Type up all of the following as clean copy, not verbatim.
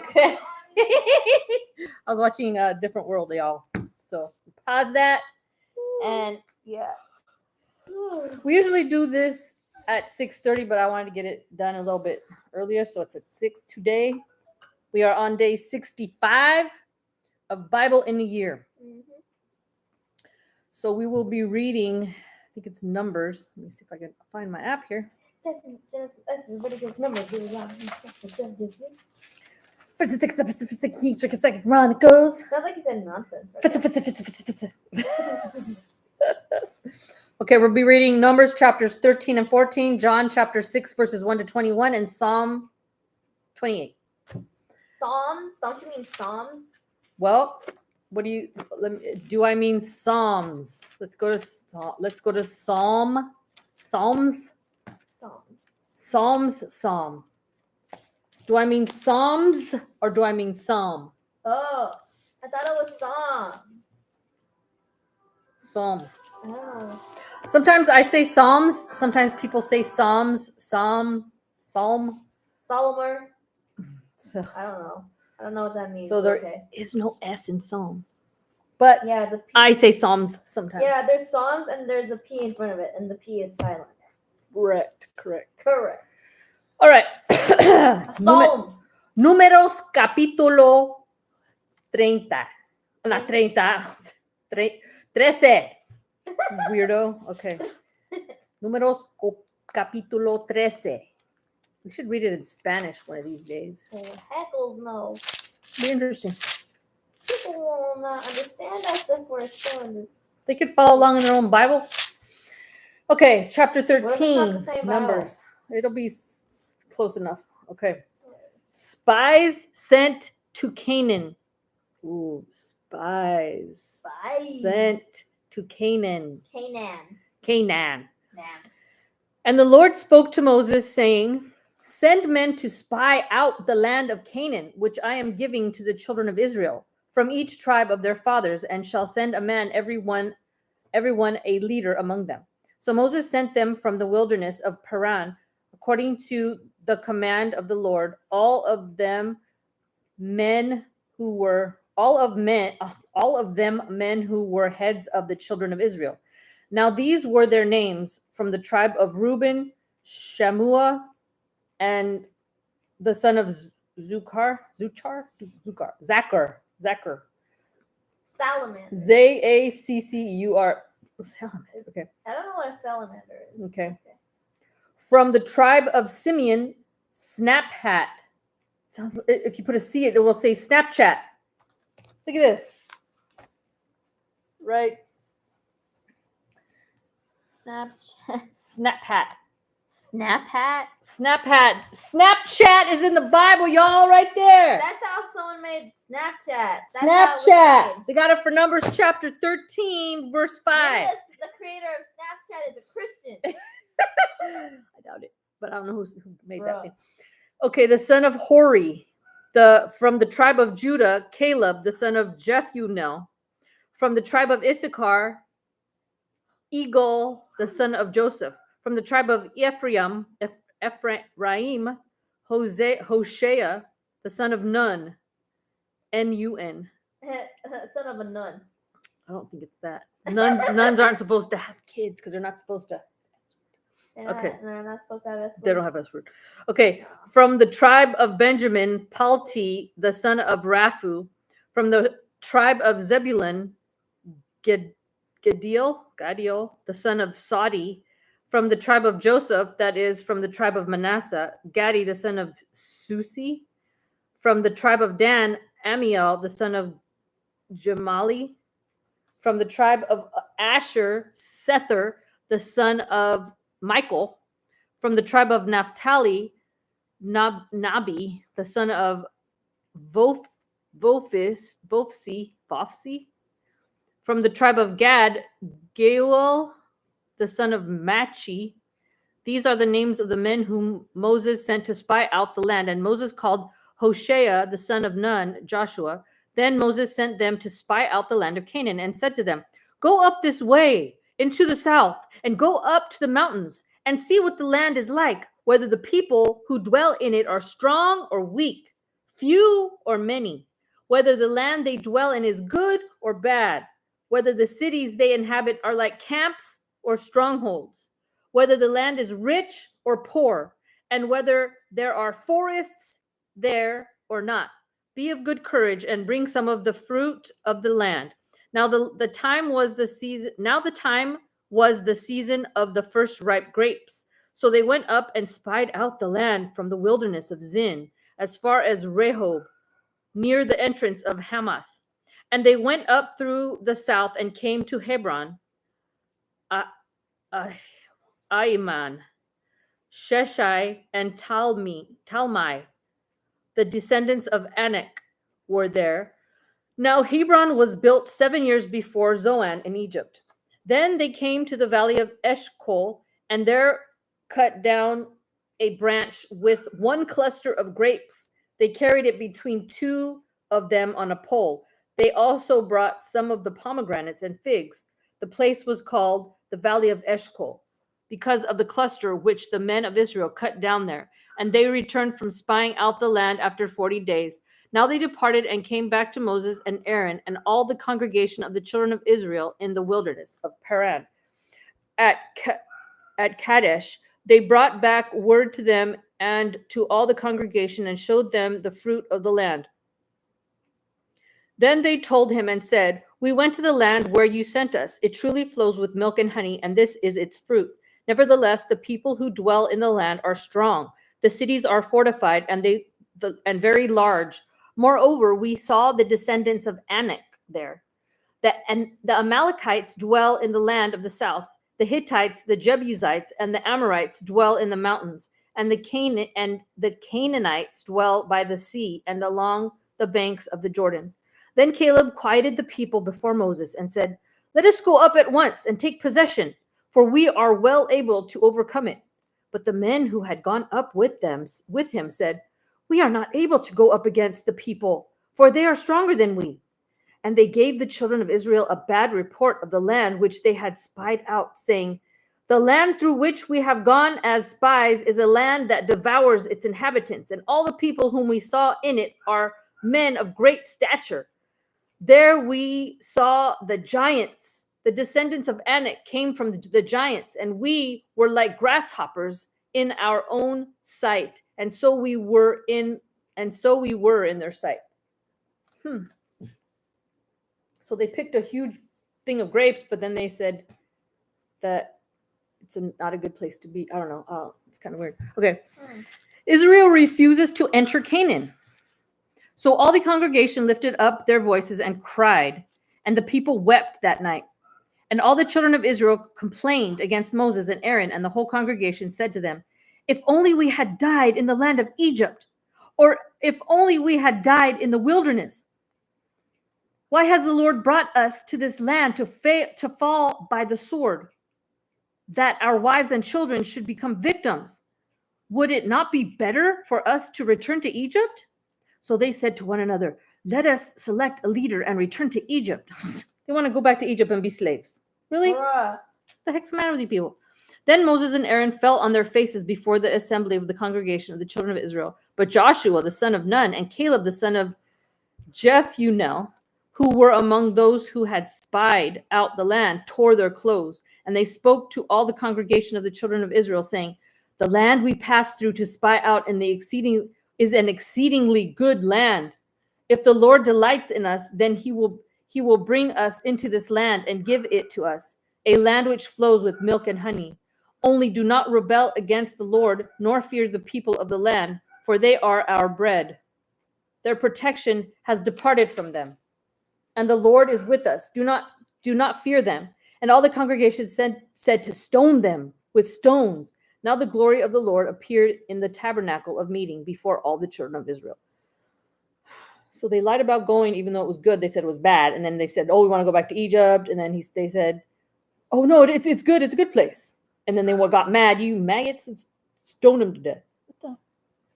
Okay. I was watching a Different World, y'all. So pause that. And yeah. We usually do this at 6:30, but I wanted to get it done a little bit earlier. So it's at 6 today. We are on day 65 of Bible in a Year. So we will be reading, I think it's Numbers. Let me see if I can find my app here. Chronicles. Sounds like you said nonsense. Okay, we'll be reading Numbers chapters 13 and 14, John chapter 6, verses 1 to 21, and Psalm 28. Psalms? Don't you mean Psalms? Well, what do I mean Psalms? Let's go to Psalm. Psalms. Psalm. Do I mean Psalms or do I mean Psalm? Oh, I thought it was Psalms. Psalm. Oh. Sometimes I say Psalms. Sometimes people say Psalms. Psalm. Solomon. So, I don't know. I don't know what that means. so there okay. is no S in Psalm. But Yeah, the P. I say Psalms sometimes. Yeah, there's Psalms and there's a P in front of it, and the P is silent. Correct. All right. Psalm. Números capítulo 30. Not 30. 13. Weirdo. Okay. Números capítulo 13. We should read it in Spanish one of these days. Oh, heckles no. Be interesting. People will not understand us if we're still in this. They could follow along in their own Bible. Okay, chapter 13, Numbers. It'll be close enough. Okay. Spies sent to Canaan. Ooh, spies. Sent to Canaan. Canaan. And the Lord spoke to Moses, saying, send men to spy out the land of Canaan, which I am giving to the children of Israel, from each tribe of their fathers, and shall send a man, everyone a leader among them. So Moses sent them from the wilderness of Paran, according to the command of the Lord, all of them men who were heads of the children of Israel. Now these were their names: from the tribe of Reuben, Shammua, and the son of Zachar. Salamander. Zacur. Okay. I don't know what a salamander is. Okay. From the tribe of Simeon, Snaphat. Sounds. If you put a C, it will say Snapchat. Look at this. Right. Snaphat. Snapchat is in the Bible, y'all, right there. That's how someone made Snapchat. Snapchat. They got it for Numbers chapter 13, verse 5. Yes, the creator of Snapchat is a Christian. I doubt it, but I don't know who made that thing. Okay, the son of Hori, from the tribe of Judah, Caleb, the son of Jephunneh. From the tribe of Issachar, Eagle, the son of Joseph. From the tribe of Ephraim, Hoshea, the son of Nun, Nun. Son of a nun. I don't think it's that. Nuns aren't supposed to have kids because they're not supposed to. They're not supposed to have S word. They don't have S word. Okay. From the tribe of Benjamin, Palti, the son of Raphu. From the tribe of Zebulun, Gadiel, the son of Sadi. From the tribe of Joseph, that is, from the tribe of Manasseh, Gadi, the son of Susi. From the tribe of Dan, Amiel, the son of Jamali. From the tribe of Asher, Sether, the son of Michael. From the tribe of Naphtali, Nabi, the son of Vophsi. From the tribe of Gad, Geuel, the son of Machi. These are the names of the men whom Moses sent to spy out the land. And Moses called Hoshea, the son of Nun, Joshua. Then Moses sent them to spy out the land of Canaan and said to them, go up this way into the south and go up to the mountains and see what the land is like, whether the people who dwell in it are strong or weak. few or many, whether the land they dwell in is good or bad, whether the cities they inhabit are like camps or strongholds, whether the land is rich or poor, and whether there are forests there or not. Be of good courage and bring some of the fruit of the land. Now the time was the season. Now the time was the season of the first ripe grapes. So they went up and spied out the land from the wilderness of Zin as far as Rehob, near the entrance of Hamath. And they went up through the south and came to Hebron, Ahiman, Sheshai, and Talmai. The descendants of Anak were there. Now Hebron was built 7 years before Zoan in Egypt. Then they came to the valley of Eshcol, and there cut down a branch with one cluster of grapes. They carried it between two of them on a pole. They also brought some of the pomegranates and figs. The place was called the valley of Eshcol because of the cluster which the men of Israel cut down there. And they returned from spying out the land after 40 days. Now they departed and came back to Moses and Aaron and all the congregation of the children of Israel in the wilderness of Paran. At Kadesh, they brought back word to them and to all the congregation and showed them the fruit of the land. Then they told him and said, "We went to the land where you sent us. It truly flows with milk and honey, and this is its fruit. Nevertheless, the people who dwell in the land are strong. The cities are fortified and very large. Moreover, we saw the descendants of Anak there. And the Amalekites dwell in the land of the south. The Hittites, the Jebusites, and the Amorites dwell in the mountains. And the Canaanites dwell by the sea and along the banks of the Jordan." Then Caleb quieted the people before Moses and said, "Let us go up at once and take possession, for we are well able to overcome it." But the men who had gone up with him said, "We are not able to go up against the people, for they are stronger than we." And they gave the children of Israel a bad report of the land which they had spied out, saying, "The land through which we have gone as spies is a land that devours its inhabitants, and all the people whom we saw in it are men of great stature. There we saw the giants. The descendants of Anak came from the giants, and we were like grasshoppers in our own sight, and so we were in their sight." So they picked a huge thing of grapes, but then they said that it's not a good place to be. I don't know. It's kind of weird. Okay. Israel refuses to enter Canaan. So all the congregation lifted up their voices and cried, and the people wept that night. And all the children of Israel complained against Moses and Aaron, and the whole congregation said to them, "If only we had died in the land of Egypt, or if only we had died in the wilderness. Why has the Lord brought us to this land to fall by the sword, that our wives and children should become victims? Would it not be better for us to return to Egypt?" So they said to one another, "Let us select a leader and return to Egypt." They want to go back to Egypt and be slaves. Really? Bruh. The heck's the matter with you people? Then Moses and Aaron fell on their faces before the assembly of the congregation of the children of Israel. But Joshua, the son of Nun, and Caleb, the son of Jephunneh, who were among those who had spied out the land, tore their clothes. And they spoke to all the congregation of the children of Israel, saying, "The land we passed through to spy out is an exceedingly good land. If the Lord delights in us, then he will bring us into this land and give it to us, a land which flows with milk and honey. Only do not rebel against the Lord, nor fear the people of the land, for they are our bread. Their protection has departed from them, and the Lord is with us. Do not fear them." And all the congregation said to stone them with stones. Now the glory of the Lord appeared in the tabernacle of meeting before all the children of Israel. So they lied about going, even though it was good. They said it was bad. And then they said, "Oh, we want to go back to Egypt." And then they said, "Oh, no, it's good. It's a good place." And then they got mad. "You maggots," and stoned them to death. What the?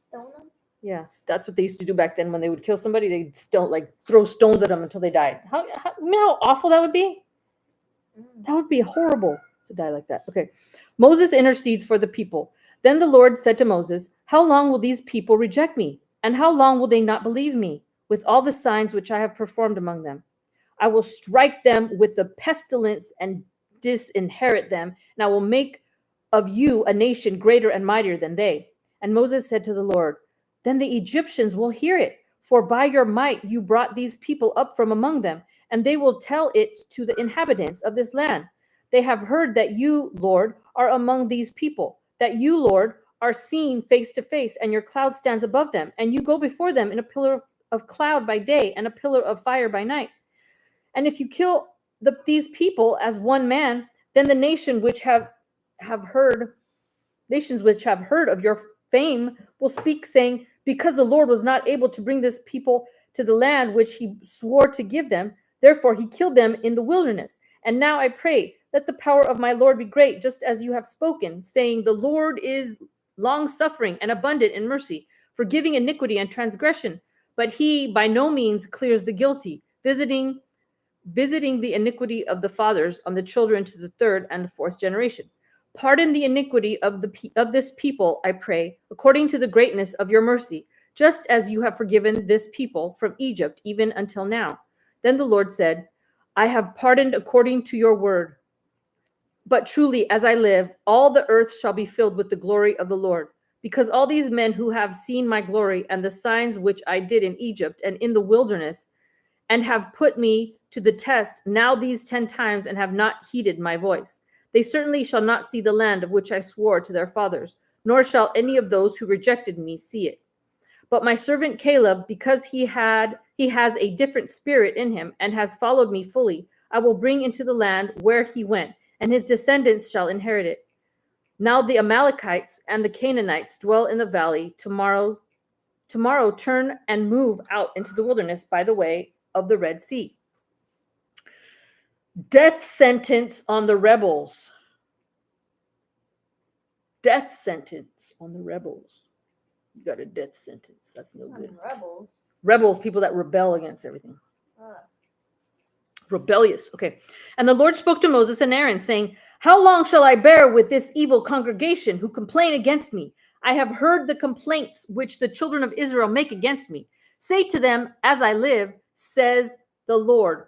Stone them? Yes, that's what they used to do back then. When they would kill somebody, they'd throw stones at them until they died. You know how awful that would be? That would be horrible to die like that. Okay. Moses intercedes for the people. Then the Lord said to Moses, "How long will these people reject me? And how long will they not believe me with all the signs which I have performed among them? I will strike them with the pestilence and disinherit them, and I will make of you a nation greater and mightier than they. And Moses said to the Lord, then the Egyptians will hear it, for by your might you brought these people up from among them, and they will tell it to the inhabitants of this land. They have heard that you, Lord, are among these people, that you, Lord, are seen face to face, and your cloud stands above them, and you go before them in a pillar of cloud by day and a pillar of fire by night. And if you kill these people as one man, then the nations which have heard of your fame will speak, saying, because the Lord was not able to bring this people to the land which he swore to give them, therefore he killed them in the wilderness. And now I pray, let the power of my Lord be great, just as you have spoken, saying, the Lord is long-suffering and abundant in mercy, forgiving iniquity and transgression, but he by no means clears the guilty, visiting the iniquity of the fathers on the children to the third and the fourth generation. Pardon the iniquity of this people, I pray, according to the greatness of your mercy, just as you have forgiven this people from Egypt even until now. Then the Lord said, I have pardoned according to your word. But truly, as I live, all the earth shall be filled with the glory of the Lord, because all these men who have seen my glory and the signs which I did in Egypt and in the wilderness, and have put me to the test now these 10 times and have not heeded my voice. They certainly shall not see the land of which I swore to their fathers, nor shall any of those who rejected me see it. But my servant Caleb, because he has a different spirit in him and has followed me fully, I will bring into the land where he went, and his descendants shall inherit it. Now the Amalekites and the Canaanites dwell in the valley. Tomorrow turn and move out into the wilderness by the way of the Red Sea. Death sentence on the rebels. Death sentence on the rebels. You got a death sentence. That's no good. Rebels. Rebels, people that rebel against everything. Ah. Rebellious. Okay. And the Lord spoke to Moses and Aaron, saying, how long shall I bear with this evil congregation who complain against me? I have heard the complaints which the children of Israel make against me. Say to them, as I live, says the Lord,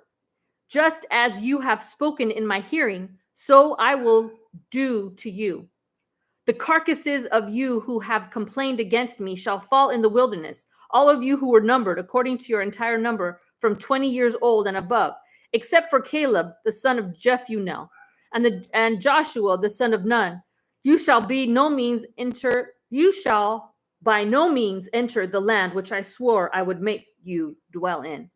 just as you have spoken in my hearing, so I will do to you. The carcasses of you who have complained against me shall fall in the wilderness, all of you who were numbered according to your entire number from 20 years old and above, except for Caleb, the son of Jephunneh, and Joshua, the son of Nun. You shall by no means enter the land which I swore I would make you dwell in.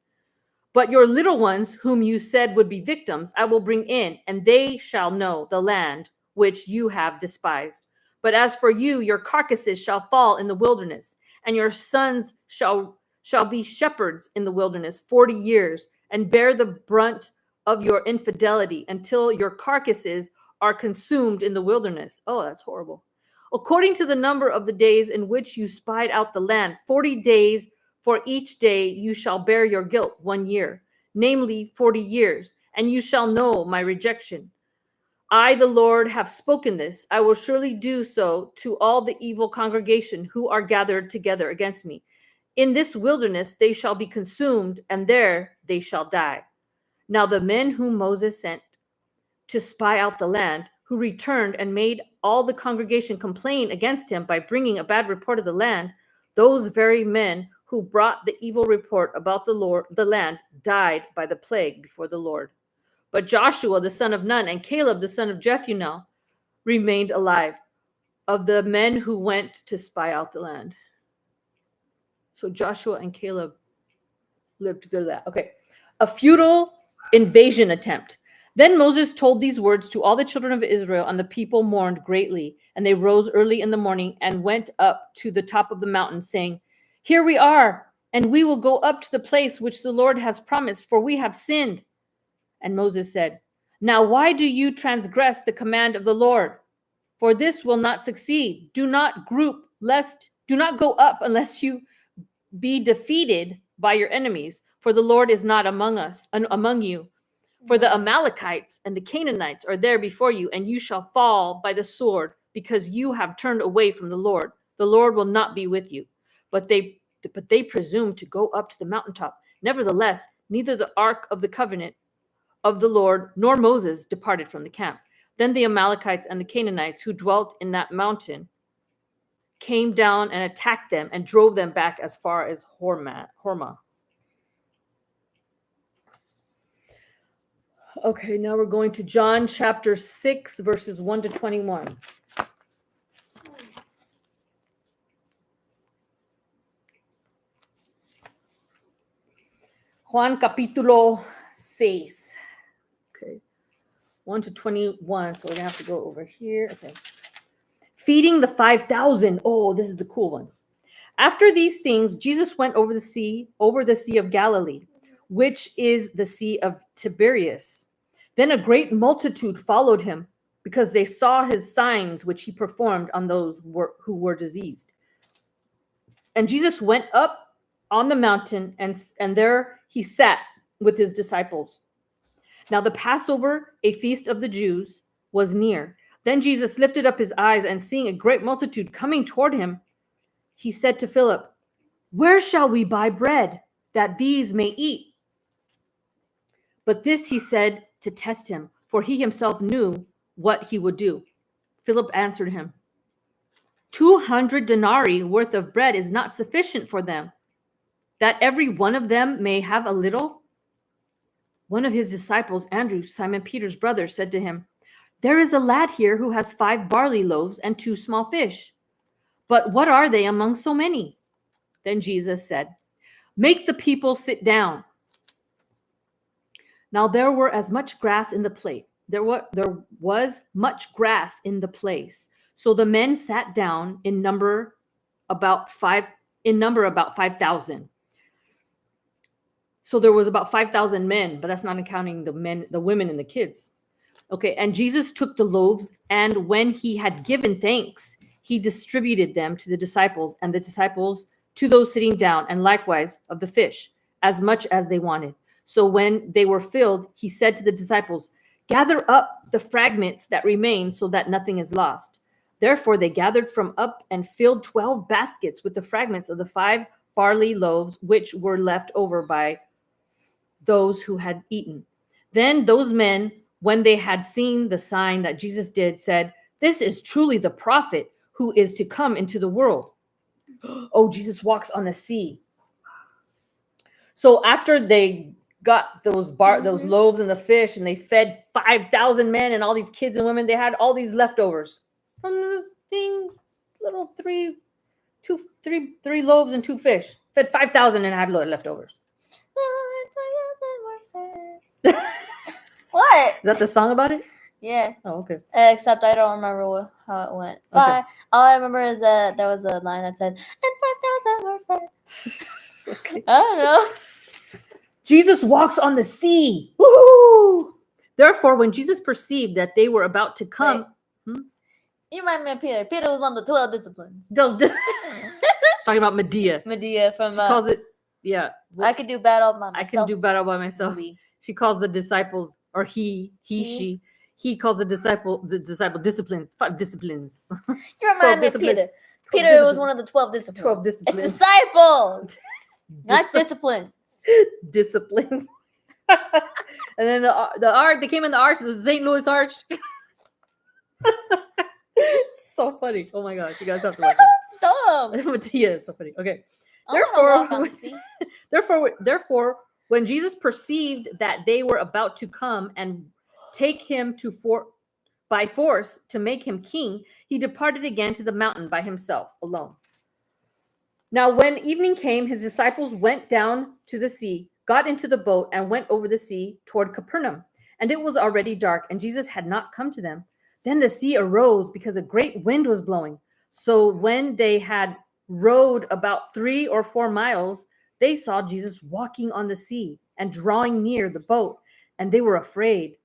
But your little ones, whom you said would be victims, I will bring in, and they shall know the land which you have despised. But as for you, your carcasses shall fall in the wilderness, and your sons shall be shepherds in the wilderness 40 years, and bear the brunt of your infidelity until your carcasses are consumed in the wilderness. Oh, that's horrible. According to the number of the days in which you spied out the land, 40 days for each day you shall bear your guilt 1 year, namely 40 years, and you shall know my rejection. I, the Lord, have spoken this. I will surely do so to all the evil congregation who are gathered together against me. In this wilderness they shall be consumed, and there they shall die. Now the men whom Moses sent to spy out the land, who returned and made all the congregation complain against him by bringing a bad report of the land, those very men who brought the evil report about the land died by the plague before the Lord. But Joshua the son of Nun and Caleb the son of Jephunneh remained alive, of the men who went to spy out the land. So Joshua and Caleb lived to go to that. Okay. A futile invasion attempt. Then Moses told these words to all the children of Israel, and the people mourned greatly. And they rose early in the morning and went up to the top of the mountain, saying, here we are, and we will go up to the place which the Lord has promised, for we have sinned. And Moses said, now why do you transgress the command of the Lord? For this will not succeed. Do not go up unless you be defeated by your enemies, for the Lord is not among you. For the Amalekites and the Canaanites are there before you, and you shall fall by the sword, because you have turned away from the Lord. The Lord will not be with you. But they but they presumed to go up to the mountaintop. Nevertheless, neither the ark of the covenant of the Lord nor Moses departed from the camp. Then the Amalekites and the Canaanites who dwelt in that mountain came down and attacked them and drove them back as far as Hormah. Okay, now we're going to John chapter 6, verses 1 to 21. Juan capítulo 6. Okay. 1 to 21. So we're going to have to go over here. Okay. Feeding the 5,000. Oh, this is the cool one. After these things, Jesus went over the sea of Galilee, which is the Sea of Tiberias. Then a great multitude followed him because they saw his signs which he performed on those who were diseased. And Jesus went up on the mountain, and there he sat with his disciples. Now the Passover, a feast of the Jews, was near. Then Jesus lifted up his eyes, and seeing a great multitude coming toward him, he said to Philip, "Where shall we buy bread that these may eat?" But this he said to test him, for he himself knew what he would do. Philip answered him, 200 denarii worth of bread is not sufficient for them, that every one of them may have a little. One of his disciples, Andrew, Simon Peter's brother, said to him, "There is a lad here who has 5 barley loaves and 2 small fish. But what are they among so many?" Then Jesus said, "Make the people sit down." Now there were as much grass in the plate. There was much grass in the place. So the men sat down in number about 5,000. So there was about 5,000 men, but that's not counting the men, the women, and the kids. Okay, and Jesus took the loaves, and when he had given thanks, he distributed them to the disciples, and the disciples to those sitting down, and likewise of the fish, as much as they wanted. So when they were filled, he said to the disciples, "Gather up the fragments that remain so that nothing is lost." Therefore they gathered from up and filled 12 baskets with the fragments of the 5 barley loaves, which were left over by those who had eaten. Then those men, when they had seen the sign that Jesus did, said, "This is truly the prophet who is to come into the world." Oh, Jesus walks on the sea. So after they got those loaves and the fish, and they fed 5,000 men and all these kids and women, they had all these leftovers from the thing, little three loaves and 2 fish. Fed 5,000 and had leftovers. What? Is that the song about it? Yeah. Oh, okay. Except I don't remember how it went. Okay. All I remember is that there was a line that said, "And 5,000 were fed." Okay. I don't know. Jesus walks on the sea. Woo! Therefore, when Jesus perceived that they were about to come, You remind me of Peter. Peter was on the 12 disciplines. It's talking about Medea. Medea from. She calls it, yeah. I could do battle by myself. I can do battle by myself. Movie. She calls the disciples, or she calls the disciple disciplines, 5 disciplines. You remind me of Peter. Peter disciplines. was one of the 12 disciplines. 12 disciplines. It's disciples, not discipline. Disciplines. And then the ark, they came in the arch, the St. Louis Arch. So funny. Oh my gosh, you guys have to watch that. Dumb. Yeah, it's so funny. Okay. Therefore, when Jesus perceived that they were about to come and take him by force to make him king, he departed again to the mountain by himself alone. Now, when evening came, his disciples went down to the sea, got into the boat, and went over the sea toward Capernaum. And it was already dark, and Jesus had not come to them. Then the sea arose because a great wind was blowing. So when they had rowed about 3 or 4 miles, they saw Jesus walking on the sea and drawing near the boat, and they were afraid.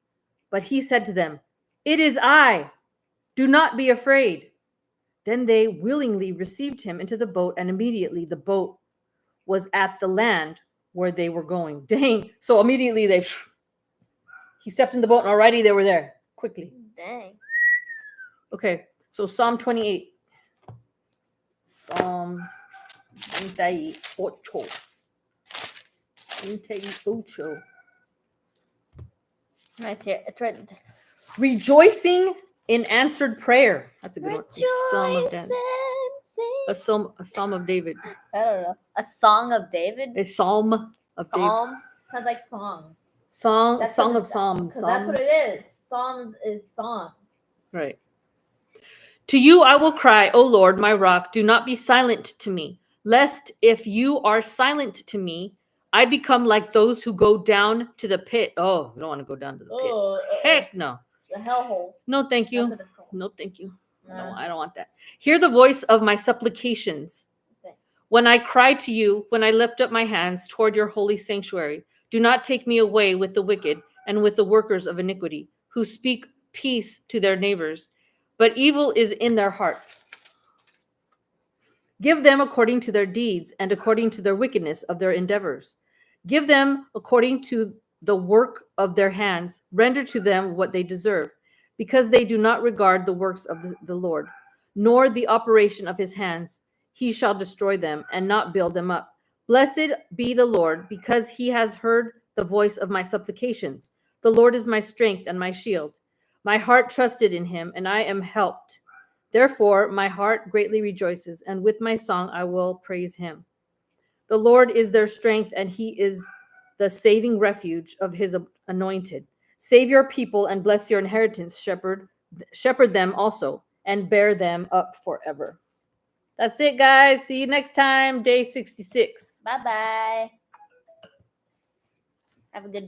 But he said to them, "It is I. Do not be afraid." Then they willingly received him into the boat, and immediately the boat was at the land where they were going. Dang. So immediately he stepped in the boat, and already they were there quickly. Dang. Okay, so Psalm 28. Psalm 38. 38. Right here. It's right there. Rejoicing in answered prayer. That's a good one. A psalm of Rejoice David. and sing. A psalm of David. I don't know. A song of David? A psalm of David. Psalm? Sounds like songs. Song That's of what it- Psalms. 'Cause that's what Psalms. it is. Psalms is songs. Right. To you I will cry, O Lord, my rock. Do not be silent to me, lest if you are silent to me, I become like those who go down to the pit. Oh, you don't want to go down to the pit. Heck no. The hellhole. No, thank you. That's what it's called. No, thank you. No, Nah. I don't want that. Hear the voice of my supplications. Okay. When I cry to you, when I lift up my hands toward your holy sanctuary, do not take me away with the wicked and with the workers of iniquity, who speak peace to their neighbors, but evil is in their hearts. Give them according to their deeds and according to their wickedness of their endeavors. Give them according to the work of their hands. Render to them what they deserve, because they do not regard the works of the Lord, nor the operation of his hands. He shall destroy them and not build them up. Blessed be the Lord, because he has heard the voice of my supplications. The Lord is my strength and my shield. My heart trusted in him, and I am helped. Therefore, my heart greatly rejoices, and with my song I will praise him. The Lord is their strength, and he is the saving refuge of his anointed. Save your people and bless your inheritance, shepherd them also, and bear them up forever. That's it, guys. See you next time, day 66. Bye-bye. Have a good